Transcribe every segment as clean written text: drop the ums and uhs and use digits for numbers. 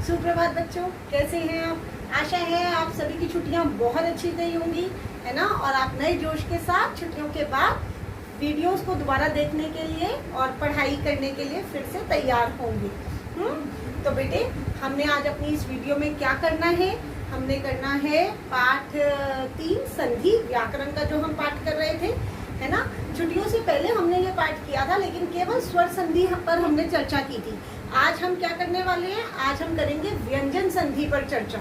सुप्रभात बच्चों, कैसे हैं आप। आशा है आप सभी की छुट्टियां बहुत अच्छी गई होंगी, है ना। और आप नए जोश के साथ छुट्टियों के बाद वीडियोस को दोबारा देखने के लिए और पढ़ाई करने के लिए फिर से तैयार होंगे। तो बेटे, हमने आज अपनी इस वीडियो में क्या करना है, हमने करना है पाठ 3 संधि व्याकरण का जो हम पाठ कर रहे थे, है ना। छुट्टियों से पहले हमने ये पाठ किया था, लेकिन केवल स्वर संधि पर हमने चर्चा की थी। आज हम क्या करने वाले हैं, आज हम करेंगे व्यंजन संधि पर चर्चा,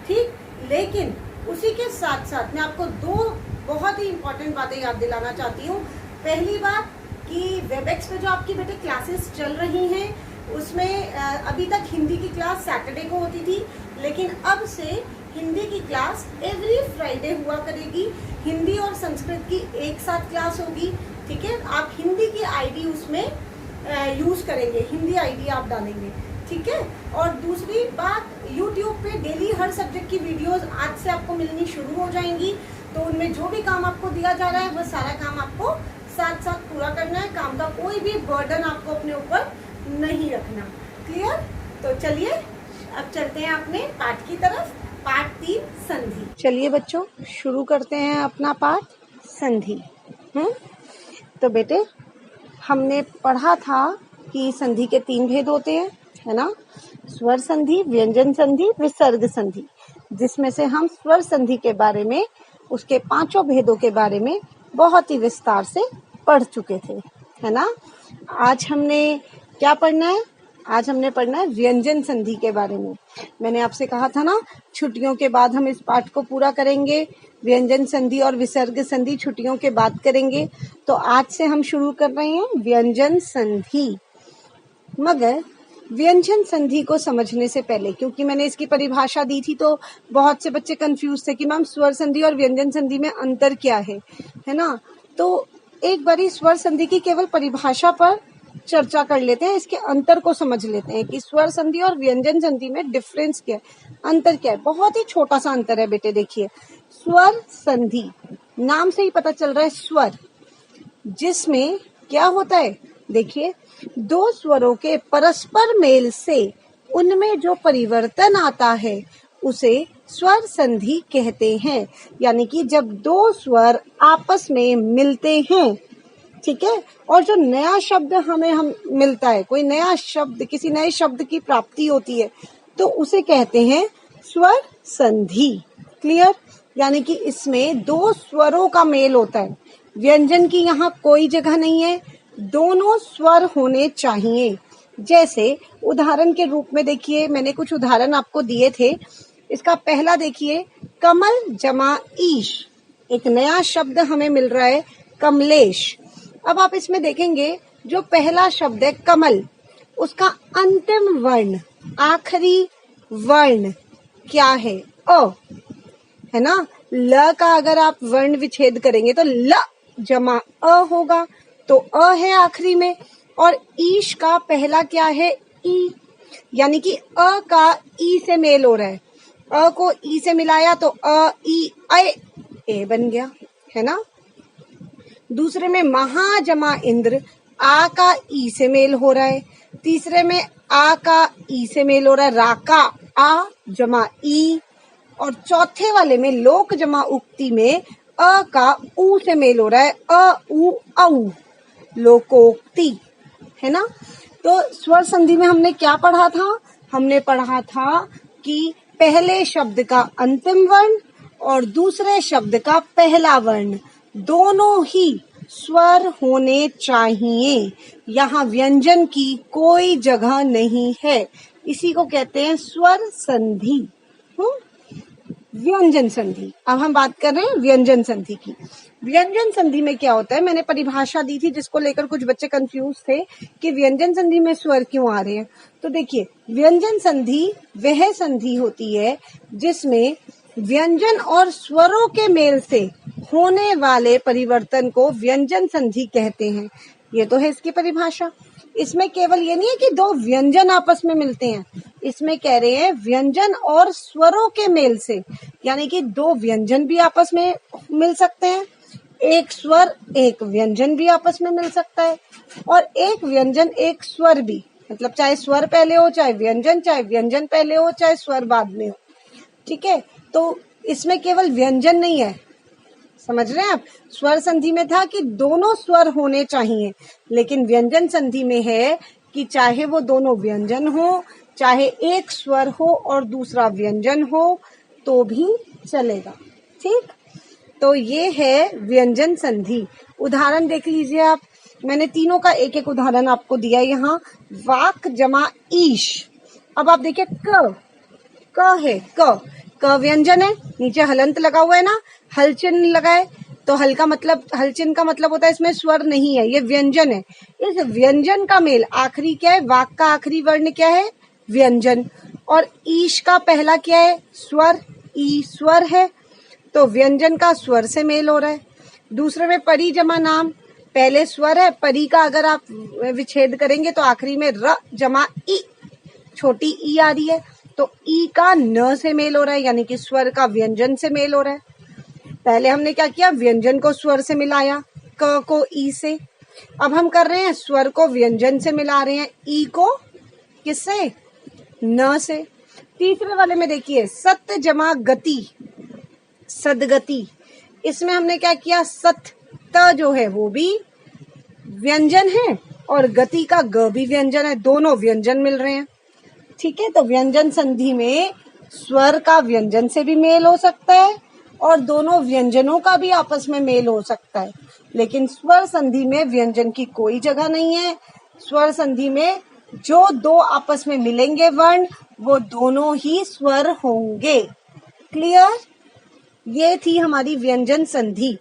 ठीक। लेकिन उसी के साथ साथ मैं आपको 2 बहुत ही इंपॉर्टेंट बातें याद दिलाना चाहती हूँ। पहली बात कि वेबएक्स पे जो आपकी बेटे क्लासेस चल रही हैं, उसमें अभी तक हिंदी की क्लास सैटरडे को होती थी, लेकिन अब से हिंदी की क्लास एवरी फ्राइडे हुआ करेगी। हिंदी और संस्कृत की एक साथ क्लास होगी, ठीक है। आप हिंदी की आईडी उसमें यूज करेंगे, हिंदी आईडी आप डालेंगे, ठीक है। और दूसरी बात, यूट्यूब पे डेली हर सब्जेक्ट की वीडियोस आज से आपको मिलनी शुरू हो जाएंगी। तो उनमें जो भी काम आपको दिया जा रहा है वो सारा काम आपको साथ साथ पूरा करना है। काम का कोई भी बर्डन आपको अपने ऊपर नहीं रखना। क्लियर। तो चलिए अब चलते हैं अपने पाठ की तरफ। पाठ 3 संधि। चलिए बच्चों, शुरू करते हैं अपना पाठ संधि। तो बेटे, हमने पढ़ा था कि संधि के 3 भेद होते हैं, है ना। स्वर संधि, व्यंजन संधि, विसर्ग संधि, जिसमें से हम स्वर संधि के बारे में, उसके 5 भेदों के बारे में बहुत ही विस्तार से पढ़ चुके थे, है ना। आज हमने क्या पढ़ना है, आज हमने पढ़ना है व्यंजन संधि के बारे में। मैंने आपसे कहा था ना, छुट्टियों के बाद हम इस पाठ को पूरा करेंगे। व्यंजन संधि और विसर्ग संधि छुट्टियों के बाद करेंगे। तो आज से हम शुरू कर रहे हैं व्यंजन संधि। मगर व्यंजन संधि को समझने से पहले, क्योंकि मैंने इसकी परिभाषा दी थी, तो बहुत से बच्चे कंफ्यूज थे कि मैम स्वर संधि और व्यंजन संधि में अंतर क्या है ना। तो एक बारी स्वर संधि की केवल परिभाषा पर चर्चा कर लेते हैं, इसके अंतर को समझ लेते हैं कि स्वर संधि और व्यंजन संधि में डिफरेंस क्या है, अंतर क्या है। बहुत ही छोटा सा अंतर है बेटे। देखिए, स्वर संधि नाम से ही पता चल रहा है स्वर, जिसमें क्या होता है, देखिए 2 स्वरों के परस्पर मेल से उनमें जो परिवर्तन आता है उसे स्वर संधि कहते हैं। यानी कि जब 2 स्वर आपस में मिलते हैं, ठीक है, और जो नया शब्द हम मिलता है, कोई नया शब्द, किसी नए शब्द की प्राप्ति होती है, तो उसे कहते हैं स्वर संधि। क्लियर। यानी कि इसमें 2 स्वरों का मेल होता है। व्यंजन की यहाँ कोई जगह नहीं है, दोनों स्वर होने चाहिए। जैसे उदाहरण के रूप में देखिए, मैंने कुछ उदाहरण आपको दिए थे। इसका पहला देखिए, कमल जमा ईश, एक नया शब्द हमें मिल रहा है, कमलेश। अब आप इसमें देखेंगे, जो पहला शब्द है कमल, उसका अंतिम वर्ण, आखिरी वर्ण क्या है, अ, है ना। ल का अगर आप वर्ण विच्छेद करेंगे तो ल जमा अ होगा, तो अ है आखिरी में। और ईश का पहला क्या है, ई, यानी कि अ का ई से मेल हो रहा है। अ को ई से मिलाया तो अ ई ए बन गया, है ना। दूसरे में महा जमा इंद्र, आ का ई से मेल हो रहा है। तीसरे में आ का ई से मेल हो रहा है, राका आ जमा ई। और चौथे वाले में लोक जमा उक्ति में अ का ऊ से मेल हो रहा है, अ उ औ, लोकोक्ति, है ना। तो स्वर संधि में हमने क्या पढ़ा था, हमने पढ़ा था कि पहले शब्द का अंतिम वर्ण और दूसरे शब्द का पहला वर्ण दोनों ही स्वर होने चाहिए। यहाँ व्यंजन की कोई जगह नहीं है, इसी को कहते हैं स्वर संधि। व्यंजन संधि। अब हम बात कर रहे हैं व्यंजन संधि की। व्यंजन संधि में क्या होता है, मैंने परिभाषा दी थी जिसको लेकर कुछ बच्चे कंफ्यूज थे कि व्यंजन संधि में स्वर क्यों आ रहे हैं। तो देखिए, व्यंजन संधि वह संधि होती है जिसमें व्यंजन और स्वरों के मेल से होने वाले परिवर्तन को व्यंजन संधि कहते हैं। ये तो है इसकी परिभाषा। इसमें केवल ये नहीं है कि 2 व्यंजन आपस में मिलते हैं, इसमें कह रहे हैं व्यंजन और स्वरों के मेल से, यानी कि 2 व्यंजन भी आपस में मिल सकते हैं, एक स्वर एक व्यंजन भी आपस में मिल सकता है, और एक व्यंजन एक स्वर भी मतलब चाहे स्वर पहले हो चाहे व्यंजन पहले हो चाहे स्वर बाद में हो, ठीक है। तो इसमें केवल व्यंजन नहीं है, समझ रहे हैं आप। स्वर संधि में था कि दोनों स्वर होने चाहिए, लेकिन व्यंजन संधि में है कि चाहे वो दोनों व्यंजन हो, चाहे एक स्वर हो और दूसरा व्यंजन हो तो भी चलेगा, ठीक। तो ये है व्यंजन संधि। उदाहरण देख लीजिए आप, मैंने तीनों का एक एक उदाहरण आपको दिया यहाँ। वाक जमा ईश। अब आप देखिए क है, क व्यंजन है, नीचे हलंत लगा हुआ है ना, हल चिन्ह लगाए तो हल का मतलब, हल चिन्ह का मतलब होता है इसमें स्वर नहीं है, ये व्यंजन है। इस व्यंजन का मेल आखिरी क्या है, वाक का आखिरी वर्ण क्या है, व्यंजन, और ईश का पहला क्या है, स्वर, ई स्वर है, तो व्यंजन का स्वर से मेल हो रहा है। दूसरे में परी जमा नाम, पहले स्वर है, परी का अगर आप विच्छेद करेंगे तो आखिरी में र जमा ई, छोटी ई आ रही है, तो ई का न से मेल हो रहा है, यानी कि स्वर का व्यंजन से मेल हो रहा है। पहले हमने क्या किया, व्यंजन को स्वर से मिलाया, क को ई से। अब हम कर रहे हैं स्वर को व्यंजन से मिला रहे हैं, ई को किससे, न से। तीसरे वाले में देखिए सत्य जमा गति, सदगति। इसमें हमने क्या किया, सत त जो है वो भी व्यंजन है और गति का ग भी व्यंजन है, दोनों व्यंजन मिल रहे हैं, ठीक है। तो व्यंजन संधि में स्वर का व्यंजन से भी मेल हो सकता है और दोनों व्यंजनों का भी आपस में मेल हो सकता है, लेकिन स्वर संधि में व्यंजन की कोई जगह नहीं है। स्वर संधि में जो दो आपस में मिलेंगे वर्ण, वो दोनों ही स्वर होंगे। क्लियर, ये थी हमारी व्यंजन संधि।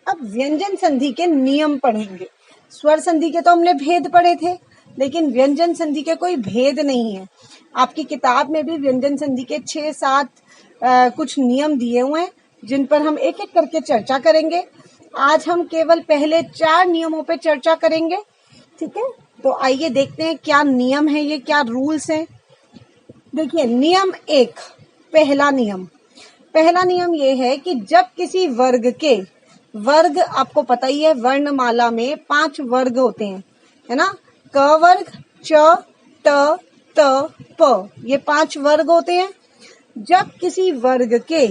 अब व्यंजन संधि के नियम पढ़ेंगे। स्वर संधि के तो हमने भेद पढ़े थे, लेकिन व्यंजन संधि के कोई भेद नहीं है। आपकी किताब में भी व्यंजन संधि के 6-7 कुछ नियम दिए हुए हैं, जिन पर हम एक एक करके चर्चा करेंगे। आज हम केवल पहले 4 नियमों पे चर्चा करेंगे, ठीक है। तो आइए देखते हैं क्या नियम है, ये क्या रूल्स हैं। देखिए नियम 1, पहला नियम ये है कि जब किसी वर्ग के, वर्ग आपको पता ही है, वर्णमाला में 5 वर्ग होते हैं, है ना, क वर्ग, च, त, त, प, ये 5 वर्ग होते हैं। जब किसी वर्ग के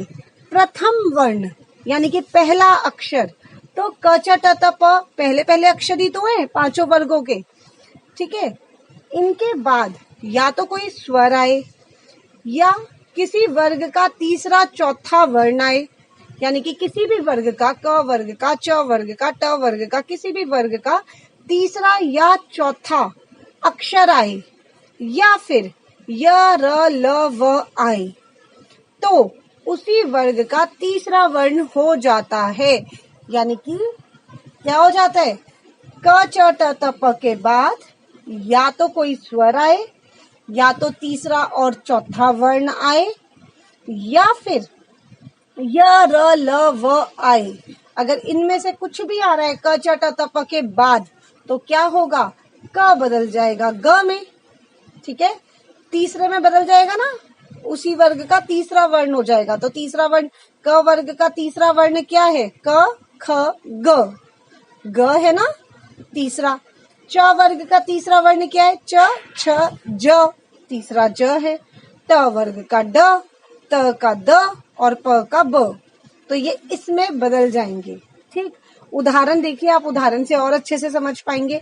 प्रथम वर्ण यानी कि पहला अक्षर, तो क, च, त, त, प पहले अक्षर ही तो है 5 वर्गों के, ठीक है। इनके बाद या तो कोई स्वर आए या किसी वर्ग का तीसरा चौथा वर्ण आए, यानी कि किसी भी वर्ग का, क वर्ग का, च वर्ग का, ट वर्ग का, किसी भी वर्ग का तीसरा या चौथा अक्षर आए, या फिर य, र, ल, व आए, तो उसी वर्ग का तीसरा वर्ण हो जाता है। यानी कि क्या हो जाता है, क, च, ट, त, प के बाद या तो कोई स्वर आए, या तो तीसरा और चौथा वर्ण आए, या फिर य, र, ल, व आए। अगर इनमें से कुछ भी आ रहा है क, च, ट, त, प के बाद, तो क्या होगा, क बदल जाएगा ग में, ठीक है। तीसरे में बदल जाएगा ना, उसी वर्ग का तीसरा वर्ण हो जाएगा। तो तीसरा वर्ण, क वर्ग का तीसरा वर्ण क्या है, क, ख, ग है ना तीसरा। च वर्ग का तीसरा वर्ण क्या है, च, छ, ज, तीसरा ज है। त वर्ग का ड, त का द और प का ब, तो ये इसमें बदल जाएंगे, ठीक। उदाहरण देखिए आप, उदाहरण से और अच्छे से समझ पाएंगे।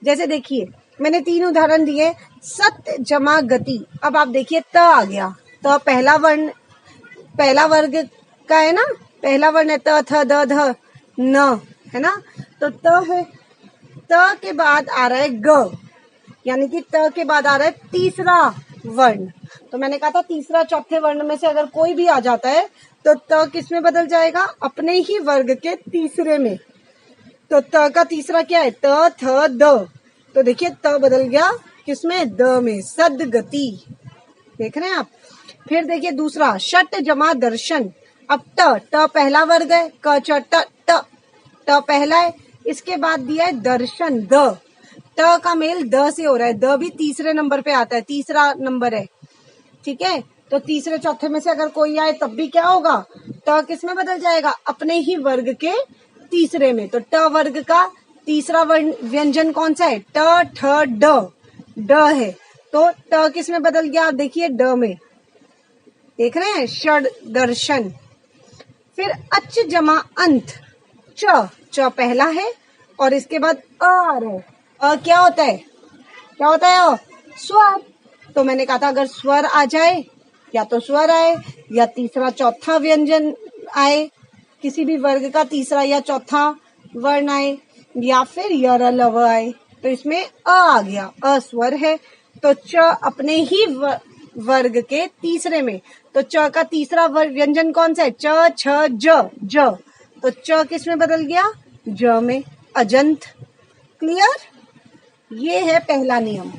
जैसे देखिए मैंने 3 उदाहरण दिए, सत्य जमा गति। अब आप देखिए त आ गया, त पहला वर्ण, पहला वर्ग का है ना, पहला वर्ण है, त, थ, द, ध, न, है ना, तो त है। त के बाद आ रहा है ग, यानी कि त के बाद आ रहा है तीसरा वर्ण। तो मैंने कहा था तीसरा चौथे वर्ण में से अगर कोई भी आ जाता है तो त किस में बदल जाएगा, अपने ही वर्ग के तीसरे में। तो त का तीसरा क्या है, त, थ, द, तो देखिए त बदल गया किसमें, द में, सदगति, देख रहे हैं आप। फिर देखिए दूसरा, शट जमा दर्शन। अब त पहला वर्ग है, क, च, त पहला है, इसके बाद दिया है दर्शन, द, त का मेल द से हो रहा है, द भी तीसरे नंबर पे आता है, तीसरा नंबर है, ठीक है। तो तीसरे चौथे में से अगर कोई आए तब भी क्या होगा, त किस में बदल जाएगा, अपने ही वर्ग के तीसरे में। तो ट वर्ग का तीसरा व्यंजन कौन सा है, ट, ठ, ड, ड है, तो ट किस में बदल गया? आप देखिए ड में, देख रहे हैं, षड दर्शन। फिर अच जमा अंत, च, च पहला है और इसके बाद अ आ रहा है। अ क्या होता है? क्या होता है? अ स्वर। तो मैंने कहा था अगर स्वर आ जाए, या तो स्वर आए या तीसरा चौथा व्यंजन आए, किसी भी वर्ग का तीसरा या चौथा वर्ण आए, या फिर यर लव आए, तो इसमें आ गया, अस्वर है। तो च अपने ही वर्ग के तीसरे में, तो च का तीसरा व्यंजन कौन सा है? च छ ज, ज। तो च किस में बदल गया? ज में, अजंत। क्लियर? ये है पहला नियम।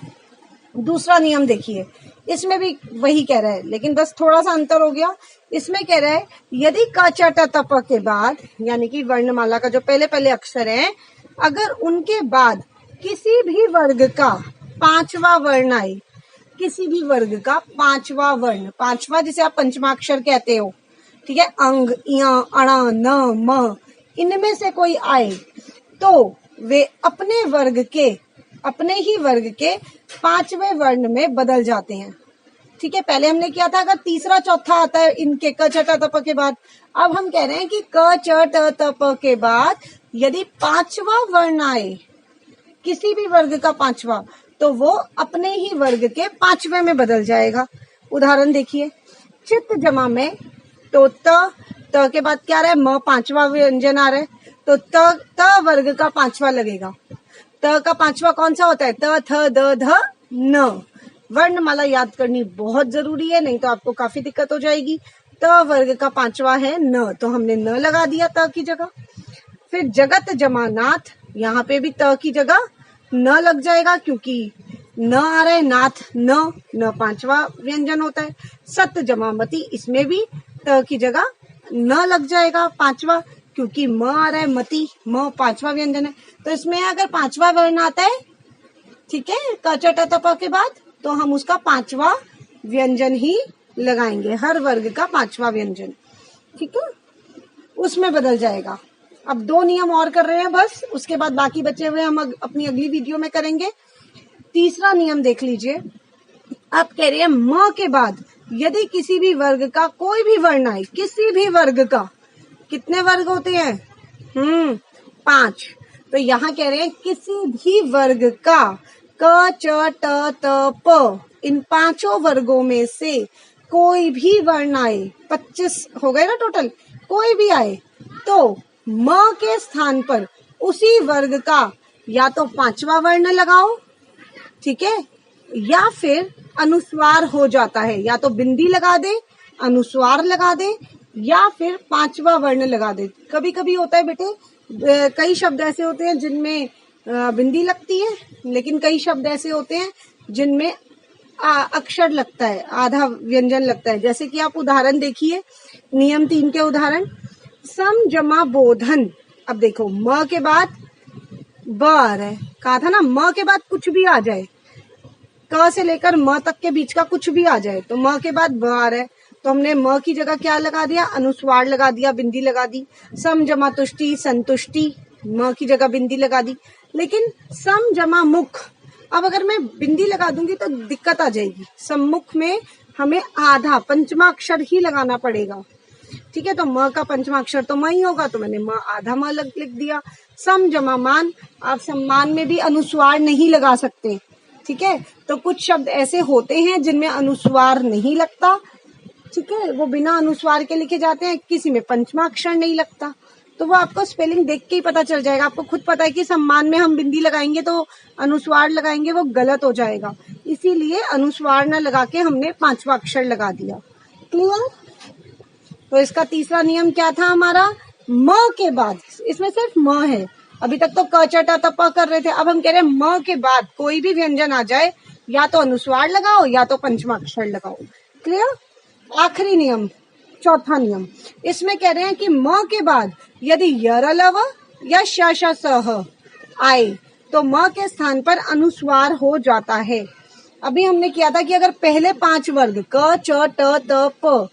दूसरा नियम देखिए, इसमें भी वही कह रहा है, लेकिन बस थोड़ा सा अंतर हो गया। इसमें कह रहा है यदि क च ट त प के बाद, यानी कि वर्णमाला का जो पहले पहले अक्षर है, अगर उनके बाद किसी भी वर्ग का पांचवा वर्ण आए, किसी भी वर्ग का पांचवा वर्ण, पांचवा जिसे आप पंचमाक्षर कहते हो, ठीक है, अंग, या, अणा, न, म, इनमें से कोई आए, तो वे अपने वर्ग के, अपने ही वर्ग के पांचवें वर्ण में बदल जाते हैं। ठीक है, पहले हमने किया था अगर तीसरा चौथा आता है इनके क च ट त प के बाद, अब हम कह रहे हैं कि क च ट त प के बाद यदि पांचवा वर्ण आए, किसी भी वर्ग का पांचवा, तो वो अपने ही वर्ग के पांचवे में बदल जाएगा। उदाहरण देखिए, चित्त जमा में, तो त के बाद क्या रहा है? म, पांचवा व्यंजन आ रहा है, तो त वर्ग का पांचवा लगेगा। त का पांचवा कौन सा होता है? त थ द ध न। वर्णमाला याद करनी बहुत जरूरी है, नहीं तो आपको काफी दिक्कत हो जाएगी। त वर्ग का पांचवा है न, तो हमने न लगा दिया त की जगह। फिर जगत जमा नाथ, यहाँ पे भी त की जगह न लग जाएगा, क्योंकि न आ रहा है, नाथ न पांचवा व्यंजन होता है। सत जमा मति, इसमें भी त की जगह न लग जाएगा पांचवा, क्योंकि म आ रहा है, मति, म पांचवा व्यंजन है। तो इसमें अगर पांचवा वर्ण आता है, ठीक है, क च ट त प के बाद, तो हम उसका पांचवा व्यंजन ही लगाएंगे, हर वर्ग का पांचवा व्यंजन, ठीक है, उसमें बदल जाएगा। अब 2 नियम और कर रहे हैं बस, उसके बाद बाकी बचे हुए हम अपनी अगली वीडियो में करेंगे। तीसरा नियम देख लीजिए, आप कह रहे हैं म के बाद यदि किसी भी वर्ग का कोई भी वर्ण आए, किसी भी वर्ग का, कितने वर्ग होते हैं? 5। तो यहाँ कह रहे हैं किसी भी वर्ग का क च ट त प, इन पांचों वर्गों में से कोई भी वर्ण आए, 25 हो गए ना टोटल, कोई भी आए, तो म के स्थान पर उसी वर्ग का या तो पांचवा वर्ण लगाओ, ठीक है, या फिर अनुस्वार हो जाता है, या तो बिंदी लगा दे, अनुस्वार लगा दे, या फिर पांचवा वर्ण लगा दे। कभी कभी होता है बेटे, कई शब्द ऐसे होते हैं जिनमें बिंदी लगती है, लेकिन कई शब्द ऐसे होते हैं जिनमें अक्षर लगता है, आधा व्यंजन लगता है। जैसे कि आप उदाहरण देखिए, नियम 3 के उदाहरण, सम जमा बोधन। अब देखो, म के बाद ब आ रहा है, कहा था ना म के बाद कुछ भी आ जाए, क से लेकर म तक के बीच का कुछ भी आ जाए, तो म के बाद ब आ रहा है, तो हमने म की जगह क्या लगा दिया? अनुस्वार लगा दिया, बिंदी लगा दी। सम जमा तुष्टि, संतुष्टि, म की जगह बिंदी लगा दी। लेकिन सम जमा मुख, अब अगर मैं बिंदी लगा दूंगी तो दिक्कत आ जाएगी। सम्मुख में हमें आधा पंचमा अक्षर ही लगाना पड़ेगा, ठीक है, तो म का पंचमा अक्षर तो म ही होगा, तो मैंने म आधा म लिख दिया। सम जमा मान, आप सम्मान में भी अनुस्वार नहीं लगा सकते, ठीक है, तो कुछ शब्द ऐसे होते हैं जिनमें अनुस्वार नहीं लगता, ठीक है, वो बिना अनुस्वार के लिखे जाते हैं, किसी में पंचमा अक्षर नहीं लगता, तो वो आपको स्पेलिंग देख के ही पता चल जाएगा। आपको खुद पता है कि सम्मान में हम बिंदी लगाएंगे तो अनुस्वार लगाएंगे, वो गलत हो जाएगा, इसीलिए अनुस्वार न लगा के हमने पांचवा अक्षर लगा दिया। क्लियर? तो इसका तीसरा नियम क्या था हमारा? म के बाद, इसमें सिर्फ म है, अभी तक तो क च ट त प कर रहे थे, अब हम कह रहे हैं म के बाद कोई भी व्यंजन आ जाए, या तो अनुस्वार लगाओ या तो पंचमा अक्षर लगाओ। क्लियर? आखिरी नियम, चौथा नियम, इसमें कह रहे हैं कि म के बाद यदि यर लव या श श स ह आए, तो म के स्थान पर अनुस्वार हो जाता है। अभी हमने किया था कि अगर पहले 5 वर्ग क च ट त प,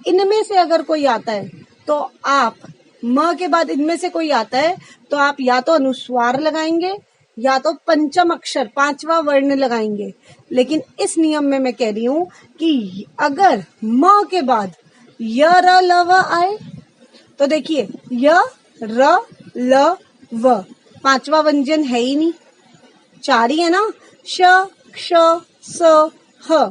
इनमें से अगर कोई आता है, तो आप म के बाद इनमें से कोई आता है तो आप या तो अनुस्वार लगाएंगे या तो पंचम अक्षर 5वां वर्ण लगाएंगे। लेकिन इस नियम में मैं कह रही हूं कि अगर म के बाद य र ल व आए तो देखिए य र ल व 5वां व्यंजन है ही नहीं, 4 ही है ना। श क्ष स ह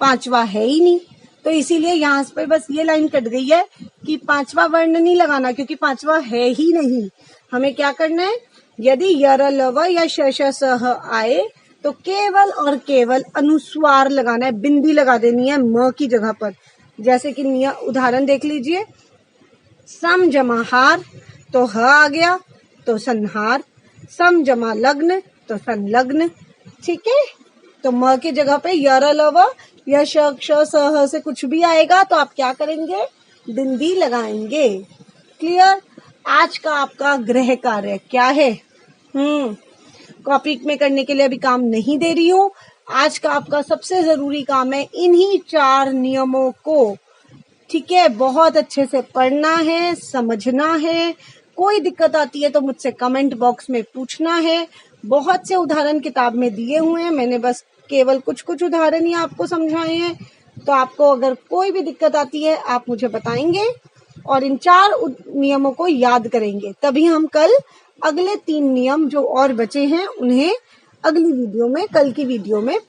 5वां है ही नहीं, तो इसीलिए यहाँ पे बस ये लाइन कट गई है कि 5वां वर्ण नहीं लगाना, क्योंकि 5वां है ही नहीं। हमें क्या करना है, यदि य र ल व या श श स ह आए तो केवल और केवल अनुस्वार लगाना है, बिंदी लगा देनी है म की जगह पर। जैसे कि उदाहरण देख लीजिए, सम जमा हार तो ह आ गया तो संहार, सम जमा लग्न तो संलग्न। ठीक है, तो म की जगह पे य र ल व या श क्ष स ह से कुछ भी आएगा तो आप क्या करेंगे, बिंदी लगाएंगे। क्लियर। आज का आपका गृह कार्य क्या है? कॉपी में करने के लिए अभी काम नहीं दे रही हूँ। आज का आपका सबसे जरूरी काम है इन्हीं 4 नियमों को, ठीक है, बहुत अच्छे से पढ़ना है, समझना है। कोई दिक्कत आती है तो मुझसे कमेंट बॉक्स में पूछना है। बहुत से उदाहरण किताब में दिए हुए हैं, मैंने बस केवल कुछ कुछ उदाहरण ही आपको समझाए हैं। तो आपको अगर कोई भी दिक्कत आती है आप मुझे बताएंगे और इन 4 नियमों को याद करेंगे, तभी हम कल अगले 3 नियम जो और बचे हैं उन्हें अगली वीडियो में, कल की वीडियो में